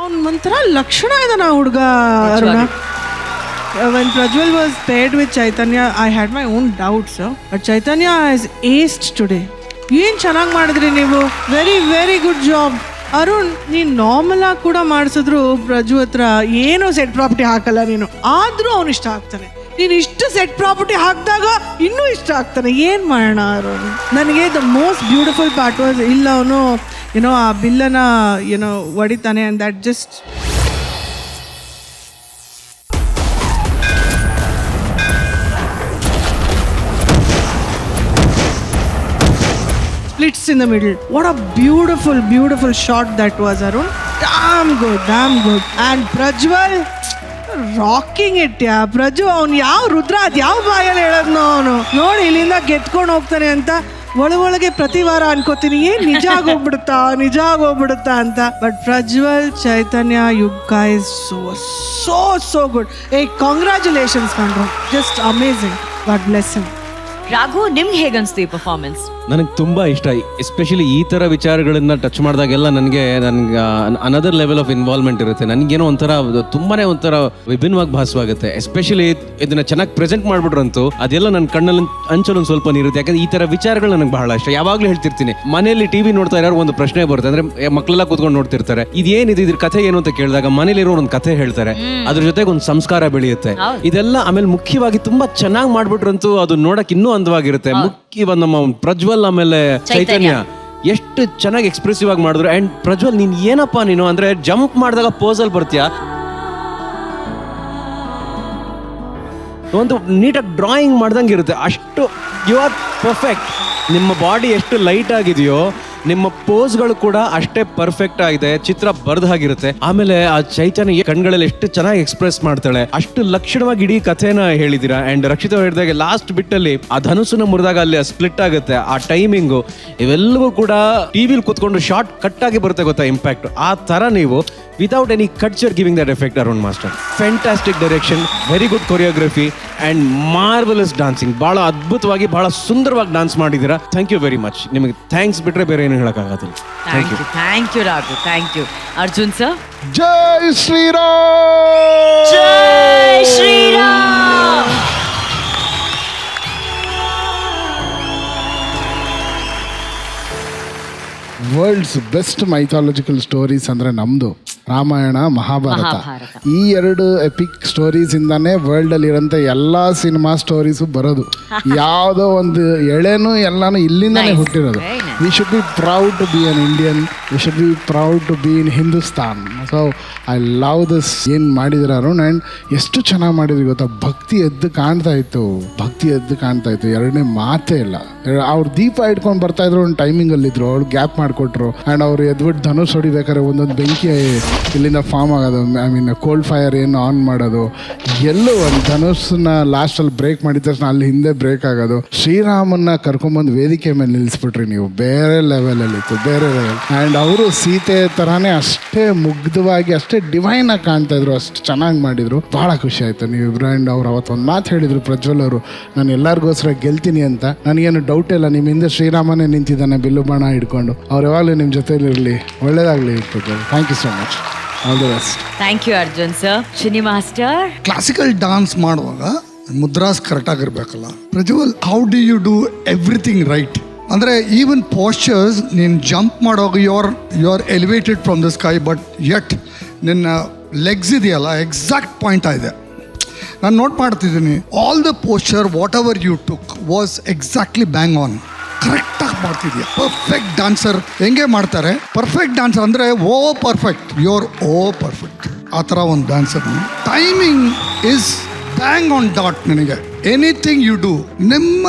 ಅವ್ನು ಒಂಥರ ಲಕ್ಷಣ ಇದಾನ ಹುಡುಗ Aruna. When Prajwal was paired with Chaitanya, I had my own doubts, but Chaitanya is aced today. ಏನ್ ಚೆನ್ನಾಗಿ ಮಾಡಿದ್ರಿ ನೀವು, very very good job. Arun, ನೀನ್ ನಾರ್ಮಲ್ ಆಗಿ ಕೂಡ ಮಾಡಿಸಿದ್ರು ಪ್ರಜ್ವಲ್ ಹತ್ರ ಏನೋ ಸೆಟ್ ಪ್ರಾಪರ್ಟಿ ಹಾಕಲ್ಲ ನೀನು, ಆದ್ರೂ ಅವ್ನು ಇಷ್ಟ ಆಗ್ತಾನೆ. ನೀನು ಇಷ್ಟು ಸೆಟ್ ಪ್ರಾಪರ್ಟಿ ಹಾಕಿದಾಗ ಇನ್ನೂ ಇಷ್ಟ ಆಗ್ತಾನೆ. ಏನ್ ಮಾಡೋಣ ಅರುಣ್. ನನಗೆ the most beautiful part was ಇಲ್ಲ ಅವನು ಏನೋ ಆ ಬಿಲ್ಲನ ಏನೋ ಹೊಡಿತಾನೆ and that just splits in the middle. What a beautiful, beautiful shot that was, Arun. Damn good, damn good. And Prajwal, rocking it, yeah. Praju, ಅವ್ನು ಯಾವ ರುದ್ರ ಅದು ಯಾವ ಬಾಯಲ್ಲಿ ಹೇಳೋದ್ನೋ ಅವನು ನೋಡಿ ಇಲ್ಲಿಂದ ಗೆತ್ಕೊಂಡು ಹೋಗ್ತಾನೆ ಅಂತ ಒಳಗೆ ಪ್ರತಿ ವಾರ ಅನ್ಕೋತೀನಿ ಏನ್ ನಿಜ ಆಗೋಗ್ಬಿಡುತ್ತಾ ಅಂತ. But Prajwal, Chaitanya, you guys so good. Hey, congratulations ಕಂಡ್ರು, just amazing. God bless him. Raghu, ನಿಮ್ಗೆ ಹೇಗನ್ಸ್ತು ಈ ಪರ್ಫಾರ್ಮೆನ್ಸ್? ನನಗೆ ತುಂಬ ಇಷ್ಟ, ಎಸ್ಪೆಷಲಿ ಈ ಥರ ವಿಚಾರಗಳನ್ನ ಟಚ್ ಮಾಡಿದಾಗೆಲ್ಲ ನನಗೆ ಅನದರ್ ಲೆವೆಲ್ ಆಫ್ ಇನ್ವಾಲ್ವ್ಮೆಂಟ್ ಇರುತ್ತೆ. ನನಗೇನೋ ತುಂಬಾ ಒಂಥರ ವಿಭಿನ್ನವಾಗಿ ಭಾಸವಾಗುತ್ತೆ. ಎಸ್ಪೆಷಲಿ ಇದನ್ನ ಚೆನ್ನಾಗಿ ಪ್ರೆಸೆಂಟ್ ಮಾಡ್ಬಿಟ್ರಂತೂ ಅದೆಲ್ಲ ನನ್ನ ಕಣ್ಣಲ್ಲಿ ಅಂಚಲೊಂದು ಸ್ವಲ್ಪ ನೀರುತ್ತೆ. ಯಾಕಂದ್ರೆ ಈ ಥರ ವಿಚಾರಗಳು ನನಗೆ ಬಹಳ ಇಷ್ಟ. ಯಾವಾಗಲೂ ಹೇಳ್ತಿರ್ತೀನಿ, ಮನೆಯಲ್ಲಿ ಟಿವಿ ನೋಡ್ತಾ ಇರೋ ಒಂದು ಪ್ರಶ್ನೆ ಬರುತ್ತೆ, ಅಂದ್ರೆ ಮಕ್ಕಳೆಲ್ಲ ಕೂತ್ಕೊಂಡು ನೋಡ್ತಿರ್ತಾರೆ, ಇದೇನಿದೆ ಇದ್ರ ಕಥೆ ಏನು ಅಂತ ಕೇಳಿದಾಗ ಮನೇಲಿರೋ ಒಂದು ಕಥೆ ಹೇಳ್ತಾರೆ, ಅದ್ರ ಜೊತೆಗೆ ಒಂದು ಸಂಸ್ಕಾರ ಬೆಳೆಯುತ್ತೆ. ಇದೆಲ್ಲ ಆಮೇಲೆ ಮುಖ್ಯವಾಗಿ ತುಂಬಾ ಚೆನ್ನಾಗಿ ಮಾಡ್ಬಿಟ್ರಂತೂ ಅದು ನೋಡಕ್ ಇನ್ನೂ ಅಂದವಾಗಿರುತ್ತೆ. ಮುಖ್ಯವಾಗಿ ನಮ್ಮ ಪ್ರಜ್ವಲ್ ಆಮೇಲೆ ಚೈತನ್ಯ ಎಷ್ಟು ಚೆನ್ನಾಗಿ ಎಕ್ಸ್ಪ್ರೆಸಿವ್ ಆಗಿ ಮಾಡಿದ್ರು. ಅಂಡ್ ಪ್ರಜ್ವಲ್, ನೀನ್ ಏನಪ್ಪಾ ನೀನು ಅಂದ್ರೆ ಜಂಪ್ ಮಾಡಿದಾಗ ಪೋಸಲ್ ಬರ್ತೀಯಾ, ಒಂದು ನೀಟಾಗಿ ಡ್ರಾಯಿಂಗ್ ಮಾಡ್ದಂಗೆ ಇರುತ್ತೆ. ಅಷ್ಟು ಯು ಆರ್ ಪರ್ಫೆಕ್ಟ್. ನಿಮ್ಮ ಬಾಡಿ ಎಷ್ಟು ಲೈಟ್ ಆಗಿದೆಯೋ ನಿಮ್ಮ ಪೋಸ್ಗಳು ಕೂಡ ಅಷ್ಟೇ ಪರ್ಫೆಕ್ಟ್ ಆಗಿದೆ, ಚಿತ್ರ ಬರ್ದ ಹಾಗಿರುತ್ತೆ. ಆಮೇಲೆ ಆ ಚೈತನ್ಯ ಕಣ್ಗಳಲ್ಲಿ ಎಷ್ಟು ಚೆನ್ನಾಗಿ ಎಕ್ಸ್ಪ್ರೆಸ್ ಮಾಡ್ತಾಳೆ, ಅಷ್ಟು ಲಕ್ಷಣವಾಗಿ ಇಡೀ ಕಥೆನ ಹೇಳಿದೀರಾ. ಅಂಡ್ ರಕ್ಷಿತ ಹೇಳಿದಾಗ ಲಾಸ್ಟ್ ಬಿಟ್ ಅಲ್ಲಿ ಆ ಧನುಸ್ಸನ್ನ ಮುರಿದಾಗ ಅಲ್ಲಿ ಸ್ಪ್ಲಿಟ್ ಆಗುತ್ತೆ, ಆ ಟೈಮಿಂಗು ಇವೆಲ್ಲವೂ ಕೂಡ ಟಿವಿಲಿ ಕೂತ್ಕೊಂಡು ಶಾರ್ಟ್ ಕಟ್ ಆಗಿ ಬರುತ್ತೆ ಗೊತ್ತಾ, ಇಂಪ್ಯಾಕ್ಟ್. ಆ ತರ ನೀವು without any cuts you're giving that effect, Arun Master. Fantastic direction, very good choreography and marvelous dancing. ಬಹಳ ಅದ್ಭುತವಾಗಿ ಬಹಳ ಸುಂದರವಾಗಿ ಡಾನ್ಸ್ ಮಾಡಿದ್ದೀರಾ. Thank you very much. ನಿಮಗೆ ಥ್ಯಾಂಕ್ಸ್ ಬಿಟ್ರೆ ಬೇರೆ ಏನು ಹೇಳಕ್ಕಾಗತ್ತಿಲ್ಲ. Thank you Raghu, thank you. Arjun sir, Jai Shriram, Jai Shriram. World's best mythological stories ಅಂದರೆ ನಮ್ಮದು ರಾಮಾಯಣ, ಮಹಾಭಾರತ. ಈ ಎರಡು ಎಪಿಕ್ ಸ್ಟೋರೀಸ್ ಇಂದಾನೆ ವರ್ಲ್ಡ್ ಅಲ್ಲಿ ಇರೋಂಥ ಎಲ್ಲ ಸಿನಿಮಾ ಸ್ಟೋರೀಸು ಬರೋದು. ಯಾವುದೋ ಒಂದು ಎಳೆನೂ ಎಲ್ಲಾನು ಇಲ್ಲಿಂದಾನೇ ಹುಟ್ಟಿರೋದು. We should be proud to be an Indian, we should be proud to be in Hindustan. So I love this. ಏನು ಮಾಡಿದ್ರು ಅರುಣ್, ಆ್ಯಂಡ್ ಎಷ್ಟು ಚೆನ್ನಾಗಿ ಮಾಡಿದ್ರಿ ಗೊತ್ತಾ. ಭಕ್ತಿ ಎದ್ದು ಕಾಣ್ತಾ ಇತ್ತು, ಎರಡನೇ ಮಾತೇ ಇಲ್ಲ. ಅವ್ರು ದೀಪ ಇಟ್ಕೊಂಡು ಬರ್ತಾ ಇದ್ರು, ಒಂದು ಟೈಮಿಂಗಲ್ಲಿದ್ರು, ಅವ್ರು ಗ್ಯಾಪ್ ಮಾಡಿಕೊಟ್ರು. ಆ್ಯಂಡ್ ಅವ್ರು ಎದ್ಬಿಟ್ಟು ಧನುಷ್ ಹೊಡಿಬೇಕಾದ್ರೆ ಒಂದೊಂದು ಬೆಂಕಿ ಇಲ್ಲಿಂದ ಫಾರ್ಮ್ ಆಗೋದು, ಐ ಮೀನ್ ಕೋಲ್ಡ್ ಫೈರ್ ಏನು ಆನ್ ಮಾಡೋದು, ಎಲ್ಲೂ ಒಂದು ಧನುಷನ್ನ ಲಾಸ್ಟಲ್ಲಿ ಬ್ರೇಕ್ ಮಾಡಿದ ತಕ್ಷಣ ಅಲ್ಲಿ ಹಿಂದೆ ಬ್ರೇಕ್ ಆಗೋದು. ಶ್ರೀರಾಮನ್ನ ಕರ್ಕೊಂಬಂದು ವೇದಿಕೆ ಮೇಲೆ ನಿಲ್ಲಿಸ್ಬಿಟ್ರಿ ನೀವು, ಬೇರೆ ಲೆವೆಲಲ್ಲಿತ್ತು, ಬೇರೆ ಲೆವೆಲ್. ಆ್ಯಂಡ್ ಅವರು ಸೀತೆ ಥರನೇ ಅಷ್ಟೇ ಮುಗ್ಧವಾಗಿ, ಅಷ್ಟೇ ಡಿವೈನ್ ಆಗಿ ಕಾಣ್ತಾ ಇದ್ರು, ಅಷ್ಟು ಚೆನ್ನಾಗಿ ಮಾಡಿದ್ರು. ಭಾಳ ಖುಷಿ ಆಯಿತು ನೀವಿಬ್ರು. ಆ್ಯಂಡ್ ಅವ್ರು ಅವತ್ತೊಂದು ಮಾತು ಹೇಳಿದರು ಪ್ರಜ್ವಲ್ ಅವರು, ನಾನು ಎಲ್ಲರಿಗೋಸ್ಕರ ಗೆಲ್ತೀನಿ ಅಂತ. ನನಗೇನು ಡೌಟ್ ಇಲ್ಲ, ನಿಮ್ಮ ಹಿಂದೆ ಶ್ರೀರಾಮನೇ ನಿಂತಿದ್ದಾನೆ ಬಿಲ್ಲು ಬಾಣ ಹಿಡ್ಕೊಂಡು. ಅವ್ರು ಯಾವಾಗಲೂ ನಿಮ್ಮ ಜೊತೆಲಿರಲಿ, ಒಳ್ಳೇದಾಗಲಿ Prajwal. Thank you so much. All the best. Thank you Arjun sir. Shini master, classical dance ಮಾಡುವಾಗ ಮುದ್ರಾಸ್ ಕರೆಕ್ಟಾಗಿರ್ಬೇಕಲ್ಲ. Prajwal, how do you do everything right? ಅಂದರೆ ಈವನ್ ಪೋಸ್ಚರ್ಸ್, ನೀನು ಜಂಪ್ ಮಾಡುವಾಗ you are elevated from the sky, but yet ನಿನ್ನ ಲೆಗ್ಸ್ ಇದೆಯಲ್ಲ exact point ಇದೆ. ನಾನು note ಮಾಡ್ತಿದ್ದೀನಿ, all the posture whatever you took was exactly bang on. ಕರೆಕ್ಟಾಗಿ ಮಾಡ್ತಿದ್ಯಾ. ಪರ್ಫೆಕ್ಟ್ ಡಾನ್ಸರ್ ಹೆಂಗೆ ಮಾಡ್ತಾರೆ? ಪರ್ಫೆಕ್ಟ್ ಡಾನ್ಸರ್ ಅಂದರೆ ಪರ್ಫೆಕ್ಟ್, ಯುವರ್ ಪರ್ಫೆಕ್ಟ್. ಆ ಥರ ಒಂದು dancer. Timing is bang on dot. ನನಗೆ ಎನಿಥಿಂಗ್ ಯು ಡೂ. ನಿಮ್ಮ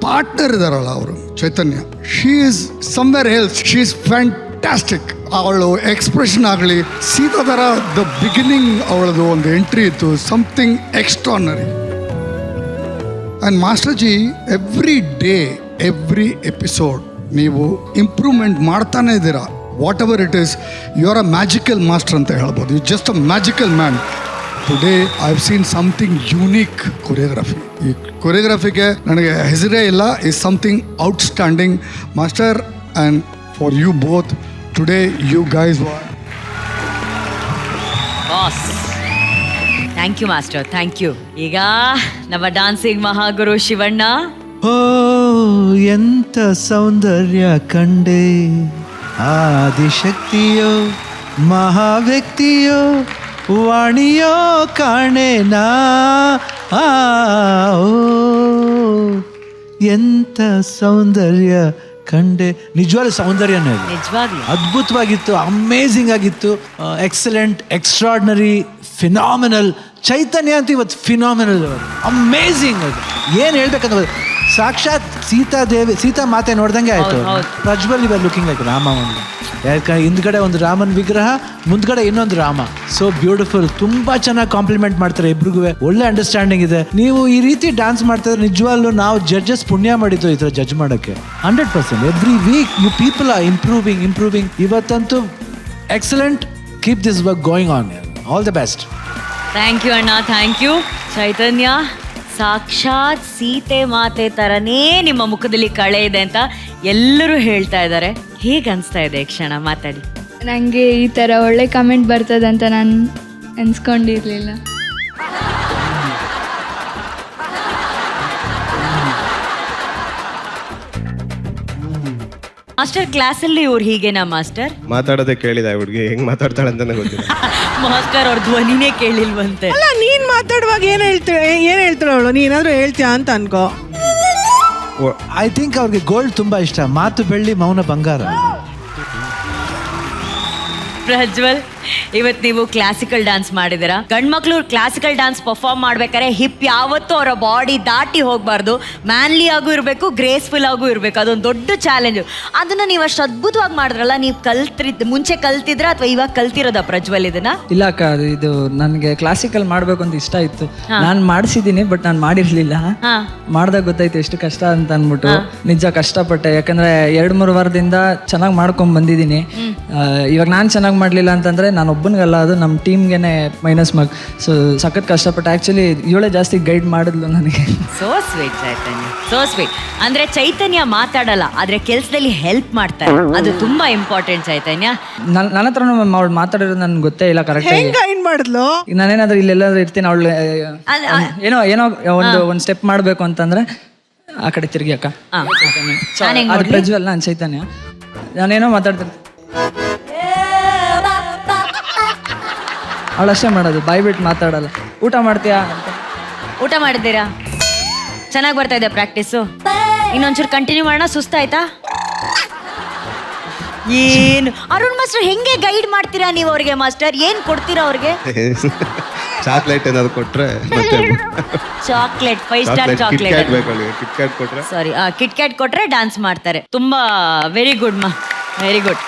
ಪಾರ್ಟ್ನರ್ ಇದಾರಲ್ಲ ಅವರು Chaitanya, she is somewhere else. She is fantastic. ಅವಳು ಎಕ್ಸ್ಪ್ರೆಷನ್ ಆಗಲಿ, ಸೀತಾ ಥರ ದ ಬಿಗಿನಿಂಗ್ ಅವಳದು ಒಂದು ಎಂಟ್ರಿ ಇತ್ತು, ಸಮಥಿಂಗ್ ಎಕ್ಸ್ಟ್ರಾರ್ನರಿ. ಆ್ಯಂಡ್ ಮಾಸ್ಟರ್ಜಿ, ಎವ್ರಿ ಡೇ ಎವ್ರಿ ಎಪಿಸೋಡ್ ನೀವು ಇಂಪ್ರೂವ್ಮೆಂಟ್ ಮಾಡ್ತಾನೆ ಇದ್ದೀರಾ. Whatever it is, you are a magical master ಅಂತ ಹೇಳ್ಬೋದು. You just a magical man. Today I have seen something unique choreography. ಈ ಕೊರಿಯೋಗ್ರಫಿಗೆ ನನಗೆ ಹೆಸರೇ ಇಲ್ಲ. Is something outstanding master. And for you both today, you guys boss. Thank you master, thank you. ಈಗ ನಮ್ಮ dancing Mahaguru Shivanna. ಓ ಎಂತ ಸೌಂದರ್ಯ ಕಂಡೆ, ಆದಿಶಕ್ತಿಯೋ ಮಹಾವ್ಯಕ್ತಿಯೋ ವಾಣಿಯೋ ಕಾಣೆನಾ. ಓ ಎಂತ ಸೌಂದರ್ಯ ಕಂಡೆ. ನಿಜವಾದ ಸೌಂದರ್ಯನೇ ಅದು. ನಿಜವಾಗ್ಲೂ ಅದ್ಭುತವಾಗಿತ್ತು, ಅಮೇಝಿಂಗ್ ಆಗಿತ್ತು, ಎಕ್ಸಲೆಂಟ್, ಎಕ್ಸ್ಟ್ರಾರ್ಡಿನರಿ, ಫಿನಾಮಿನಲ್. ಚೈತನ್ಯ ಅಂತ ಇವತ್ತು ಫಿನಾಮಿನಲ್, ಅಮೇಝಿಂಗ್. ಅದು ಏನು ಹೇಳ್ಬೇಕಂದ್ರೆ ಸಾಕ್ಷಾತ್ ಸೀತಾ ಮಾತೆ ನೋಡ್ದಂಗೆ ಆಯ್ತು. ಪ್ರಜ್ವಲ್ ಇವರು ಲುಕಿಂಗ್ ಲೈಕ್ ರಾಮ. ಒಂದು ಯಾಕಂದ್ರೆ ಹಿಂದ್ಗಡೆ ಒಂದು ರಾಮನ್ ವಿಗ್ರಹ, ಮುಂದ್ಗಡೆ ಇನ್ನೊಂದು ರಾಮ. So beautiful. ತುಂಬಾ ಚೆನ್ನಾಗಿ ಕಾಂಪ್ಲಿಮೆಂಟ್ ಮಾಡ್ತಾರೆ ಇಬ್ರಿಗೂ. ಒಳ್ಳೆ ಅಂಡರ್ಸ್ಟ್ಯಾಂಡಿಂಗ್ ಇದೆ. ನೀವು ಈ ರೀತಿ ಡ್ಯಾನ್ಸ್ ಮಾಡ್ತಿದ್ರೆ ನಿಜವಾಗ್ಲೂ ನಾವು ಜಡ್ಜಸ್ ಪುಣ್ಯ ಮಾಡಿದ್ದು ಈ ಥರ ಜಡ್ಜ್ ಮಾಡೋಕ್ಕೆ. 100%. Every week you people are improving. ಇವತ್ತಂತೂ excellent. Keep this work going on. All the best. Thank you ಅಣ್ಣ, ಥ್ಯಾಂಕ್ ಯು. ಚೈತನ್ಯ, ಸಾಕ್ಷಾತ್ ಸೀತೆ ಮಾತೆ ಥರನೇ ನಿಮ್ಮ ಮುಖದಲ್ಲಿ ಕಳೆ ಇದೆ ಅಂತ ಎಲ್ಲರೂ ಹೇಳ್ತಾ ಇದ್ದಾರೆ. ಹೇಗೆ ಅನಿಸ್ತಾ ಇದೆ ಕ್ಷಣ ಮಾತಾಡಿ? ನನಗೆ ಈ ಥರ ಒಳ್ಳೆ ಕಮೆಂಟ್ ಬರ್ತದಂತ ನಾನು ಅನ್ಸ್ಕೊಂಡಿರಲಿಲ್ಲ. ಮಾಸ್ಟರ್ ಕ್ಲಾಸಲ್ಲಿ ಇವ್ರು ಹೀಗೇನಾ ಮಾಸ್ಟರ್? ಮಾತಾಡೋದೇ ಕೇಳಿದ ಹುಡುಗಿ ಹೆಂಗ್ ಮಾತಾಡ್ತಾಳೆ ಅಂತಾನೆ ಗೊತ್ತಿಲ್ಲ. ಮಾಸ್ಟರ್ ಅವ್ರ ಧ್ವನಿನೇ ಕೇಳಿಲ್ವಂತೆ. ಅಲ್ಲ, ನೀನ್ ಮಾತಾಡುವಾಗ ಏನ್ ಹೇಳ್ತಾಳೆ ಅವಳು? ನೀನಾದ್ರೂ ಹೇಳ್ತೀಯಾ ಅಂತ ಅನ್ಕೋ. ಐ ಥಿಂಕ್ ಅವ್ರಿಗೆ ಗೋಲ್ಡ್ ತುಂಬಾ ಇಷ್ಟ. ಮಾತು ಬೆಳ್ಳಿ, ಮೌನ ಬಂಗಾರ. ಪ್ರಜ್ವಲ್, ಇವತ್ತು ನೀವು ಕ್ಲಾಸಿಕಲ್ ಡ್ಯಾನ್ಸ್ ಮಾಡಿದ್ದೀರಾ. ಗಂಡ್ಮಕ್ಳು ಕ್ಲಾಸಿಕಲ್ ಡ್ಯಾನ್ಸ್ ಪರ್ಫಾರ್ಮ್ ಮಾಡ್ಬೇಕಾದ್ರೆ ಹಿಪ್ ಯಾವತ್ತೂ ಅವರ ಬಾಡಿ ದಾಟಿ ಹೋಗಬಾರ್ದು. ಮ್ಯಾನ್ಲಿ ಆಗೂ ಇರಬೇಕು, ಗ್ರೇಸ್ಫುಲ್ ಆಗೂ ಇರಬೇಕು. ಅದೊಂದು ದೊಡ್ಡ ಚಾಲೆಂಜು. ಅದನ್ನ ನೀವು ಅಷ್ಟು ಅದ್ಭುತವಾಗಿ ಮಾಡಿದ್ರಲ್ಲ. ನೀವು ಮುಂಚೆ ಕಲ್ತಿದ್ರ ಅಥವಾ ಇವಾಗ ಕಲ್ತಿರೋದ ಪ್ರಜ್ವಲ್ ಇದನ್ನ? ಇಲ್ಲ ಅಕ್ಕ, ಇದು ನನಗೆ ಕ್ಲಾಸಿಕಲ್ ಮಾಡ್ಬೇಕು ಅಂತ ಇಷ್ಟ ಇತ್ತು. ನಾನು ಮಾಡಿಸಿದ್ದೀನಿ, ಬಟ್ ನಾನು ಮಾಡಿರ್ಲಿಲ್ಲ. ಮಾಡ್ದಾಗ ಗೊತ್ತಾಯ್ತು ಎಷ್ಟು ಕಷ್ಟ ಅಂತ ಅಂದ್ಬಿಟ್ಟು. ನಿಜ ಕಷ್ಟಪಟ್ಟೆ. ಯಾಕಂದ್ರೆ 2-3 ವಾರದಿಂದ ಚೆನ್ನಾಗಿ ಮಾಡ್ಕೊಂಡ್ ಬಂದಿದ್ದೀನಿ. ಇವಾಗ ನಾನು ಚೆನ್ನಾಗಿ ಮಾಡ್ಲಿಲ್ಲ ಅಂತಂದ್ರೆ ನಾನು ಒಬ್ಬನಿಗಲ್ಲ, ಅದು ನಮ್ಮ ಟೀಮ್ಗೆನೆ ಮೈನಸ್ ಮಾರ್ಕ್. ಸೊ ಸಖತ್ ಕಷ್ಟಪಟ್ಟೆ. ಆಕ್ಚುಲಿ ಇವಳೇ ಜಾಸ್ತಿ ಗೈಡ್ ಮಾಡಿದ್ಲು ನನಗೆ. ಸೋ ಸ್ವೀಟ್ ಚೈತನ್ಯ, ಸೋ ಸ್ವೀಟ್. ಅಂದ್ರೆ ಚೈತನ್ಯ ಮಾತಾಡಲ್ಲ, ಆದ್ರೆ ಕೆಲ್ಸದಲ್ಲಿ ಹೆಲ್ಪ್ ಮಾಡ್ತಾರೆ. ಅದು ತುಂಬಾ ಇಂಪಾರ್ಟೆಂಟ್ ಚೈತನ್ಯ. ನನ್ನ ಹತ್ರ ಅವಳು ಮಾತಾಡಿರೋದು ನನ್ಗೆ ಗೊತ್ತೇ ಇಲ್ಲ ಕರೆಕ್ಟ್ ಆಗಿ. ಗೈಡ್ ಮಾಡಿದ್ಲು. ನಾನೇನಾದ್ರೂ ಇಲ್ಲೆಲ್ಲಾದ್ರೂ ಇರ್ತೀನಿ, ಅವಳು ಏನೋ ಒಂದು ಸ್ಟೆಪ್ ಮಾಡ್ಬೇಕು ಅಂತಂದ್ರೆ ಆ ಕಡೆ ತಿರ್ಗಿ ಅಕ್ಕ. ಅದು ಪ್ರಜ್ವಲ್, ನಾನು ಚೈತನ್ಯ. ನಾನೇನೋ ಮಾತಾಡ್ತಿರ್ತೀನಿ, ಅವಳಷ್ಟೇ ಮಾಡೋದು, ಬಾಯ್ ಬಿಟ್ಟು ಮಾತಾಡಲ್ಲ. ಊಟ ಮಾಡ್ತೀಯಾ ಅಂತ. ಊಟ ಮಾಡಿದ್ದೀರಾ? ಚೆನ್ನಾಗಿ ಬರ್ತಾ ಇದೆ ಪ್ರಾಕ್ಟೀಸು. ಇನ್ನೊಂಚೂರು ಕಂಟಿನ್ಯೂ ಮಾಡೋಣ. ಸುಸ್ತಾಯ್ತಾ? ಏನು ಅರುಣ್ ಮಾಸ್ಟರ್, ಹೆಂಗೆ ಗೈಡ್ ಮಾಡ್ತೀರಾ ನೀವು ಅವ್ರಿಗೆ? ಮಾಸ್ಟರ್ ಏನ್ ಕೊಡ್ತೀರಾ ಅವ್ರಿಗೆ? ಚಾಕ್ಲೇಟ್ ಏನಾದ್ರು ಕೊಟ್ರೆ chocolate, 5 star chocolate. Kit cat ಕೊಟ್ರೆ ಸಾರಿ, ಕಿಟ್ ಕ್ಯಾಟ್ ಕೊಟ್ರೆ ಡ್ಯಾನ್ಸ್ ಮಾಡ್ತಾರೆ. ತುಂಬಾ ವೆರಿ ಗುಡ್ ವೆರಿ ಗುಡ್.